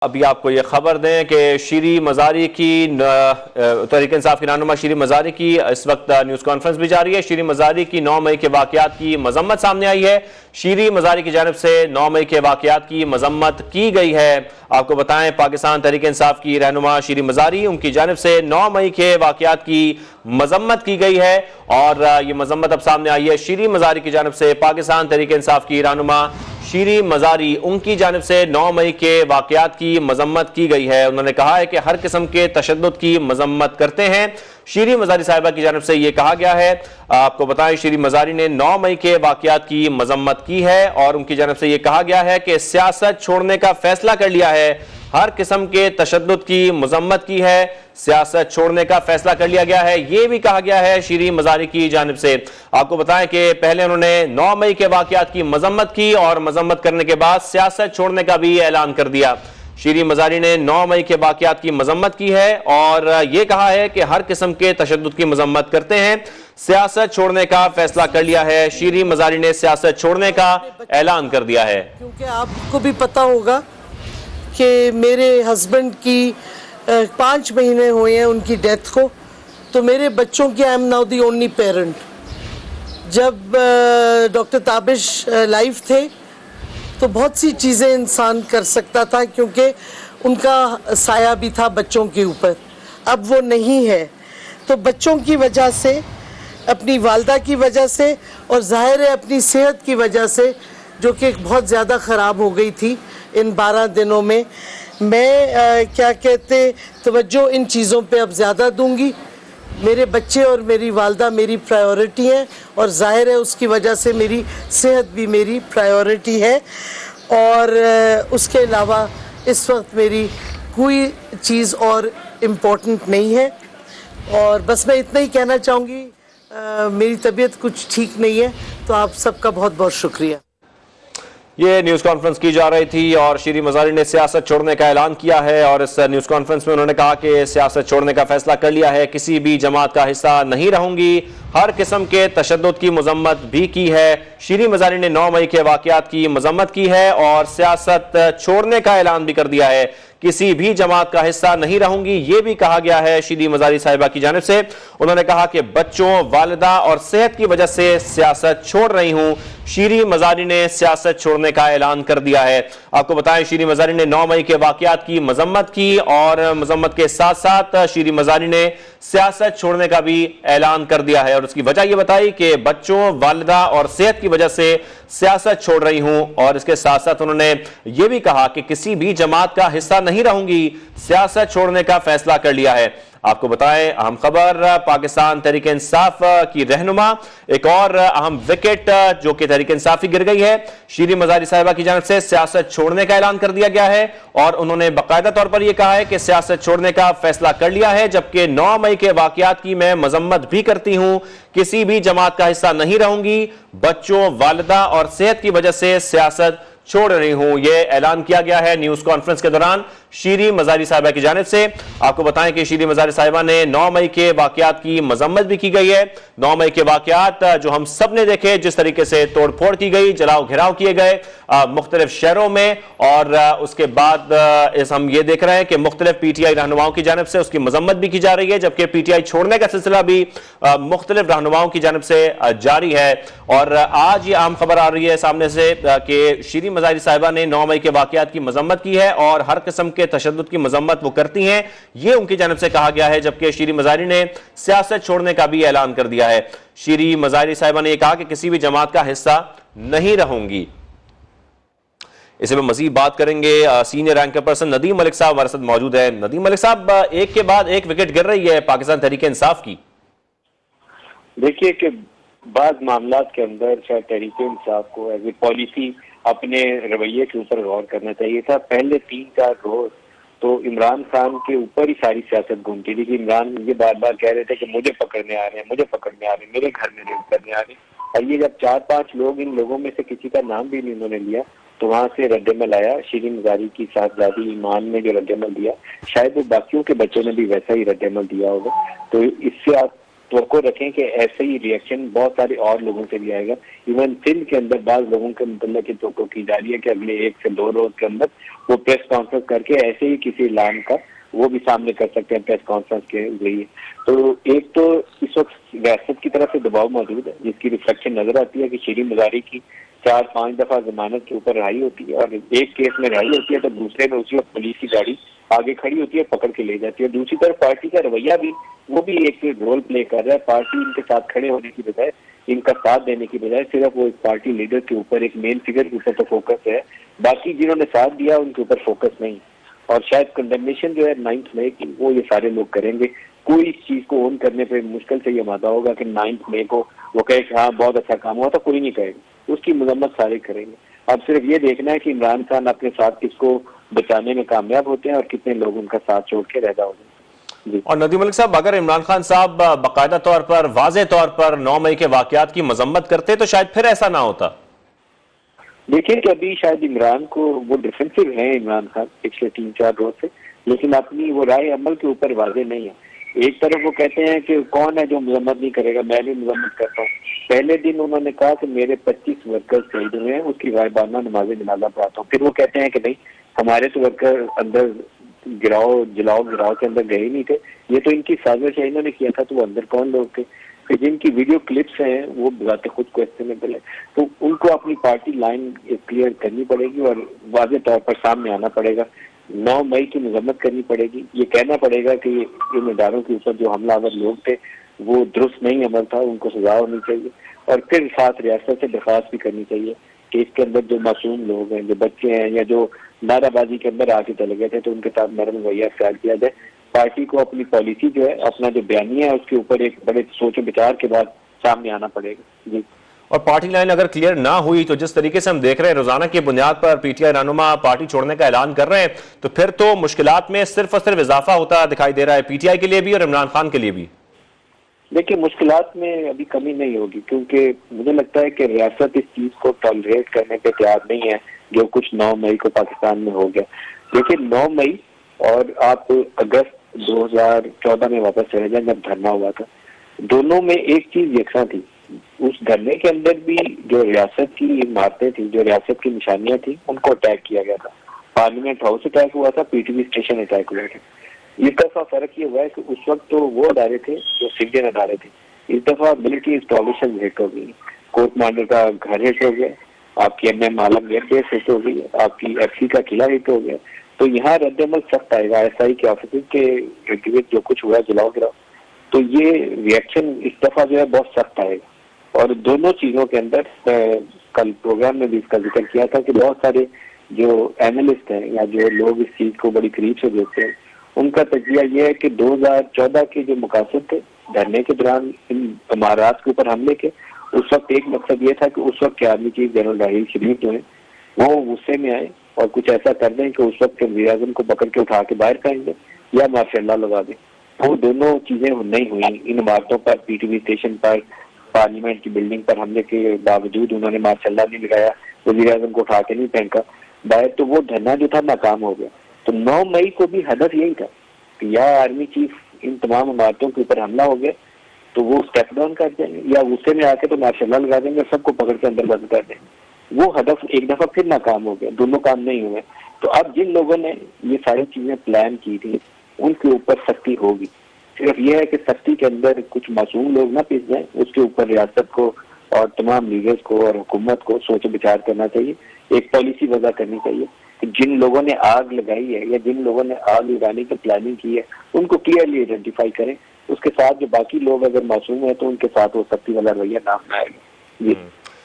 ابھی آپ کو یہ خبر دیں کہ شیریں مزاری کی تحریک انصاف کی رہنما شیریں مزاری کی اس وقت نیوز کانفرنس بھی جاری ہے۔ شیریں مزاری کی 9 مئی کے واقعات کی مذمت سامنے آئی ہے۔ شیریں مزاری کی جانب سے 9 مئی کے واقعات کی مذمت کی گئی ہے۔ آپ کو بتائیں پاکستان تحریک انصاف کی رہنما شیریں مزاری، ان کی جانب سے 9 مئی کے واقعات کی مذمت کی گئی ہے اور یہ مذمت اب سامنے آئی ہے شیریں مزاری کی جانب سے۔ پاکستان تحریک انصاف کی رہنما شیریں مزاری، ان کی جانب سے 9 مئی کے واقعات کی مذمت کی گئی ہے۔ انہوں نے کہا ہے کہ ہر قسم کے تشدد کی مذمت کرتے ہیں۔ شیریں مزاری صاحبہ کی جانب سے یہ کہا گیا ہے، آپ کو بتائیں شیریں مزاری نے 9 مئی کے واقعات کی مذمت کی ہے اور ان کی جانب سے یہ کہا گیا ہے کہ سیاست چھوڑنے کا فیصلہ کر لیا ہے، ہر قسم کے تشدد کی مذمت کی ہے، سیاست چھوڑنے کا فیصلہ کر لیا گیا ہے، یہ بھی کہا گیا ہے شیریں مزاری کی جانب سے۔ آپ کو بتائیں کہ پہلے انہوں نے 9 مئی کے واقعات کی مذمت کی اور مذمت کرنے کے بعد سیاست چھوڑنے کا بھی اعلان کر دیا۔ شیریں مزاری نے 9 مئی کے واقعات کی مذمت کی ہے اور یہ کہا ہے کہ ہر قسم کے تشدد کی مذمت کرتے ہیں، سیاست چھوڑنے کا فیصلہ کر لیا ہے۔ شیریں مزاری نے سیاست چھوڑنے کا اعلان کر دیا ہے۔ کیونکہ آپ کو بھی پتا ہوگا کہ میرے ہسبینڈ کی 5 مہینے ہوئے ہیں ان کی ڈیتھ کو، تو میرے بچوں کی I am now the only parent. جب ڈاکٹر تابش لائف تھے تو بہت سی چیزیں انسان کر سکتا تھا کیونکہ ان کا سایہ بھی تھا بچوں کے اوپر، اب وہ نہیں ہے، تو بچوں کی وجہ سے، اپنی والدہ کی وجہ سے اور ظاہر ہے اپنی صحت کی وجہ سے جو کہ بہت زیادہ خراب ہو گئی تھی ان 12 دنوں میں، میں کیا کہتے توجہ ان چیزوں پہ اب زیادہ دوں گی۔ میرے بچے اور میری والدہ میری پرائیورٹی ہیں اور ظاہر ہے اس کی وجہ سے میری صحت بھی میری پرائیورٹی ہے، اور اس کے علاوہ اس وقت میری کوئی چیز اور امپورٹنٹ نہیں ہے۔ اور بس میں اتنا ہی کہنا چاہوں گی، میری طبیعت کچھ ٹھیک نہیں ہے، تو آپ سب کا بہت بہت شکریہ۔ یہ نیوز کانفرنس کی جا رہی تھی اور شیریں مزاری نے سیاست چھوڑنے کا اعلان کیا ہے اور اس نیوز کانفرنس میں انہوں نے کہا کہ سیاست چھوڑنے کا فیصلہ کر لیا ہے، کسی بھی جماعت کا حصہ نہیں رہوں گی، ہر قسم کے تشدد کی مذمت بھی کی ہے۔ شیریں مزاری نے 9 مئی کے واقعات کی مذمت کی ہے اور سیاست چھوڑنے کا اعلان بھی کر دیا ہے، کسی بھی جماعت کا حصہ نہیں رہوں گی، یہ بھی کہا گیا ہے شیریں مزاری صاحبہ کی جانب سے۔ انہوں نے کہا کہ بچوں، والدہ اور صحت کی وجہ سے سیاست چھوڑ رہی ہوں۔ شیریں مزاری نے سیاست چھوڑنے کا اعلان کر دیا ہے۔ آپ کو بتائیں شیریں مزاری نے 9 مئی کے واقعات کی مذمت کی اور مذمت کے ساتھ ساتھ شیریں مزاری نے سیاست چھوڑنے کا بھی اعلان کر دیا ہے اور اس کی وجہ یہ بتائی کہ بچوں، والدہ اور صحت کی وجہ سے سیاست چھوڑ رہی ہوں، اور اس کے ساتھ ساتھ انہوں نے یہ بھی کہا کہ کسی بھی جماعت کا حصہ نہیں رہوں گی، سیاست چھوڑنے کا فیصلہ کر لیا ہے۔ آپ کو بتائیں اہم خبر، پاکستان تحریک انصاف کی رہنما، ایک اور اہم وکٹ جو کہ تحریک انصاف کی گر گئی ہے، شیریں مزاری صاحبہ کی جانب سے سیاست چھوڑنے کا اعلان کر دیا گیا ہے اور انہوں نے باقاعدہ طور پر یہ کہا ہے کہ سیاست چھوڑنے کا فیصلہ کر لیا ہے، جبکہ 9 مئی کے واقعات کی میں مذمت بھی کرتی ہوں، کسی بھی جماعت کا حصہ نہیں رہوں گی، بچوں، والدہ اور صحت کی وجہ سے سیاست چھوڑ رہی ہوں، یہ اعلان کیا گیا ہے نیوز کانفرنس کے دوران شیریں مزاری صاحبہ کی جانب سے۔ آپ کو بتائیں کہ شیریں مزاری صاحبہ نے 9 مئی کے واقعات کی مذمت بھی کی گئی ہے۔ 9 مئی کے واقعات جو ہم سب نے دیکھے، جس طریقے سے توڑ پھوڑ کی گئی، جلاؤ گھراؤ کیے گئے مختلف شہروں میں، اور اس کے بعد ہم یہ دیکھ رہے ہیں کہ مختلف پی ٹی آئی رہنماؤں کی جانب سے اس کی مذمت بھی کی جا رہی ہے، جبکہ پی ٹی آئی چھوڑنے کا سلسلہ بھی مختلف رہنماؤں کی جانب سے جاری ہے۔ اور آج یہ اہم خبر آ رہی ہے سامنے سے کہ شیریں مزاری صاحبہ نے 9 مئی کے واقعات کی مذمت کی ہے اور ہر قسم کے تشدد کی مذمت وہ کرتی ہیں، یہ ان کی جانب سے کہا گیا ہے، جبکہ شیریں مزاری نے سیاست چھوڑنے کا بھی اعلان کر دیا ہے۔ شیریں مزاری صاحبہ نے یہ کہا کہ کسی بھی جماعت کا حصہ نہیں رہوں گی۔ اسے میں مزید بات کریں گے، سینئر رینکر پرسن ندیم ملک صاحب ہمارے ساتھ موجود ہیں۔ ندیم ملک صاحب، ایک کے بعد ایک وکٹ گر رہی ہے پاکستان تحریک انصاف کی۔ دیکھیے کہ بعض معاملات کے اندر شاید تحریک انصاف کو ایز اے پالیسی اپنے رویے کے اوپر غور کرنا چاہیے تھا۔ پہلے 3-4 روز تو عمران خان کے اوپر ہی ساری سیاست گھومتی تھی کہ عمران یہ بار بار کہہ رہے تھے کہ مجھے پکڑنے آ رہے ہیں، مجھے پکڑنے آ رہے ہیں، میرے گھر میں ریڈ کرنے آ رہے ہیں، اور یہ جب 4-5 لوگ، ان لوگوں میں سے کسی کا نام بھی نہیں انہوں نے لیا، تو وہاں سے رد عمل آیا۔ شیریں مزاری کی صاحبزادی ایمان نے جو رد عمل دیا، شاید وہ باقیوں کے بچوں نے بھی ویسا ہی رد عمل دیا ہوگا۔ تو اس سے آپ توقع رکھیں کہ ایسے ہی ریئیکشن بہت سارے اور لوگوں سے بھی آئے گا. ایون سندھ کے اندر بعض لوگوں کے متعلق یہ توقع کی جا رہی ہے کہ اگلے 1 سے 2 روز کے اندر وہ پریس کانفرنس کر کے ایسے ہی کسی اعلان کا وہ بھی سامنے کر سکتے ہیں پریس کانفرنس کے ذریعے. تو ایک تو اس وقت ریاست کی طرف سے دباؤ موجود ہے جس کی ریفلیکشن نظر آتی ہے کہ شیریں مزاری کی 4-5 دفعہ ضمانت کے اوپر رہائی ہوتی ہے، اور ایک کیس میں رہائی ہوتی ہے تو دوسرے میں اسی وقت پولیس کی گاڑی آگے کھڑی ہوتی ہے، پکڑ کے لے جاتی ہے. دوسری طرف پارٹی کا رویہ بھی وہ بھی ایک رول پلے کر رہا ہے. پارٹی ان کے ساتھ کھڑے ہونے کی بجائے، ان کا ساتھ دینے کی بجائے صرف وہ ایک پارٹی لیڈر کے اوپر، ایک مین فگر کے اوپر تو فوکس ہے، باقی جنہوں نے ساتھ دیا ان کے اوپر فوکس نہیں. اور شاید کنڈمنیشن جو ہے 9 مئی کی وہ یہ سارے لوگ کریں گے. کوئی اس چیز کو اون کرنے پہ مشکل سے یہ مادہ ہوگا کہ 9 مئی کو وہ کہے کہ ہاں بہت اچھا کام ہوا تھا، کوئی نہیں کہے گا. اس کی مذمت سارے کریں گے. اب صرف یہ دیکھنا ہے کہ عمران خان اپنے ساتھ کس کو بچانے میں کامیاب ہوتے ہیں اور کتنے لوگ ان کا ساتھ چھوڑ کے رہتا ہوتے ہیں. جی. اور ندیم ملک صاحب، اگر عمران خان صاحب باقاعدہ طور پر واضح طور پر 9 مئی کے واقعات کی مذمت کرتے تو شاید پھر ایسا نہ ہوتا. دیکھیں کہ ابھی شاید عمران کو وہ ڈیفینسو ہیں عمران خان پچھلے 3-4 روز سے، لیکن اپنی وہ رائے عمل کے اوپر واضح نہیں ہے. ایک طرف وہ کہتے ہیں کہ کون ہے جو مذمت نہیں کرے گا، میں بھی مذمت کرتا ہوں. پہلے دن انہوں نے کہا کہ میرے 25 ورکر شہید ہوئے ہیں، اس کی غائبانہ نماز جنازہ پڑھاتا ہوں. پھر وہ کہتے ہیں کہ نہیں، ہمارے تو ورکر اندر گراؤ کے اندر گئے نہیں تھے، یہ تو ان کی سازش ہے، انہوں نے کیا تھا. تو وہ اندر کون لوگ تھے؟ کہ جن کی ویڈیو کلپس ہیں وہ بذات خود کویسچنیبل ہے. تو ان کو اپنی پارٹی لائن کلیئر کرنی پڑے گی اور واضح طور پر سامنے آنا پڑے گا. 9 مئی کی مذمت کرنی پڑے گی. یہ کہنا پڑے گا کہ ان اداروں کے اوپر جو حملہ آور لوگ تھے وہ درست نہیں عمل تھا، ان کو سزا ہونی چاہیے. اور پھر ساتھ ریاست سے درخواست بھی کرنی چاہیے کہ اس کے اندر جو معصوم لوگ ہیں، جو بچے ہیں یا جو نعرہ بازی کے اندر آ کے چلے گئے تھے، تو ان کے ساتھ نرم رویہ اختیار کیا جائے. پارٹی کو اپنی پالیسی جو ہے، اپنا جو بیانیہ ہے، اس کے اوپر ایک بڑے سوچ و بچار کے بعد سامنے آنا پڑے گا. جی. اور پارٹی لائن اگر کلیئر نہ ہوئی تو جس طریقے سے ہم دیکھ رہے ہیں روزانہ کی بنیاد پر پی ٹی آئی رہنما پارٹی چھوڑنے کا اعلان کر رہے ہیں، تو پھر تو مشکلات میں صرف اور صرف اضافہ ہوتا دکھائی دے رہا ہے، پی ٹی آئی کے لیے بھی اور عمران خان کے لیے بھی. دیکھیں، مشکلات میں ابھی کمی نہیں ہوگی، کیونکہ مجھے لگتا ہے کہ ریاست اس چیز کو ٹالریٹ کرنے پہ تیار نہیں ہے جو کچھ 9 مئی کو پاکستان میں ہو گیا. دیکھیں، 9 مئی اور آپ اگست 2014 میں واپس چلے جائیں جب دھرنا ہوا تھا، دونوں میں ایک چیز یکساں تھی. اس دھرنے کے اندر بھی جو ریاست کی عمارتیں تھیں، جو ریاست کی نشانیاں تھیں، ان کو اٹیک کیا گیا تھا. پارلیمنٹ ہاؤس اٹیک ہوا تھا، P T V station attack ہوا تھا. اس دفعہ فرق یہ ہوا ہے کہ اس وقت تو وہ ادارے تھے جو سویڈن ادارے تھے، اس دفعہ ملٹری انسٹالیشن ہٹ ہو گئی. کورٹ مانڈر کا گھر ہٹ ہو گیا، آپ کی ایم ایم عالم ایئر بیس ہٹ ہو گئی، آپ کی ایف سی کا قلعہ ہٹ ہو گیا. تو یہاں رد عمل سخت آئے گا ایس آئی کے آفیسر کے ارد گرد جو کچھ ہوا جلاؤ گراؤ. تو یہ ریئیکشن اس دفعہ جو ہے بہت سخت آئے گا. اور دونوں چیزوں کے اندر کل پروگرام میں بھی اس کا ذکر کیا تھا کہ بہت سارے جو اینالسٹ ہیں یا جو لوگ اس چیز کو بڑی قریب سے دیکھتے ہیں، ان کا تجزیہ یہ ہے کہ 2014 کے جو مقاصد تھے دھرنے کے دوران ان عمارات کے اوپر حملے کے، اس وقت ایک مقصد یہ تھا کہ اس وقت کے army chief general Raheel Sharif جو ہیں وہ غصے میں آئے اور کچھ ایسا کر دیں کہ اس وقت کے وزیر اعظم کو پکڑ کے اٹھا کے باہر پھینک دیں یا ماشاء اللہ لگا دیں. وہ دونوں چیزیں نہیں ہوئی. ان عمارتوں پر، پی ٹی وی اسٹیشن پر، پارلیمنٹ کی بلڈنگ پر حملے کے باوجود انہوں نے ماشاء اللہ نہیں لگایا، وزیر اعظم کو اٹھا کے نہیں پھینکا باہر، تو وہ دھرنا جو تھا ناکام ہو گیا. تو 9 مئی کو بھی ہدف یہی تھا کہ یا آرمی چیف ان تمام عمارتوں کے اوپر حملہ ہو گیا تو وہ اسٹیپ ڈاؤن کر دیں گے، یا غصے میں آ کے تو ماشاء اللہ لگا دیں گے، سب کو پکڑ کے اندر بند کر دیں گے. وہ ہدف ایک دفعہ پھر ناکام ہو گیا، دونوں کام نہیں ہوئے. تو اب جن لوگوں نے یہ ساری چیزیں پلان کی تھی ان کے اوپر سختی ہوگی. صرف یہ ہے کہ سختی کے اندر کچھ معصوم لوگ نہ پس جائیں. اس کے اوپر ریاست کو اور تمام لیڈرز کو اور حکومت کو سوچ بچار کرنا چاہیے. ایک پالیسی وضع کرنی چاہیے کہ جن لوگوں نے آگ لگائی ہے یا جن لوگوں نے آگ لگانے کی پلاننگ کی ہے ان کو کلیئرلی آئیڈینٹیفائی کریں. اس کے ساتھ جو باقی لوگ اگر معصوم ہیں تو ان کے ساتھ وہ سختی والا رویہ نہ اپنائے گا. جی.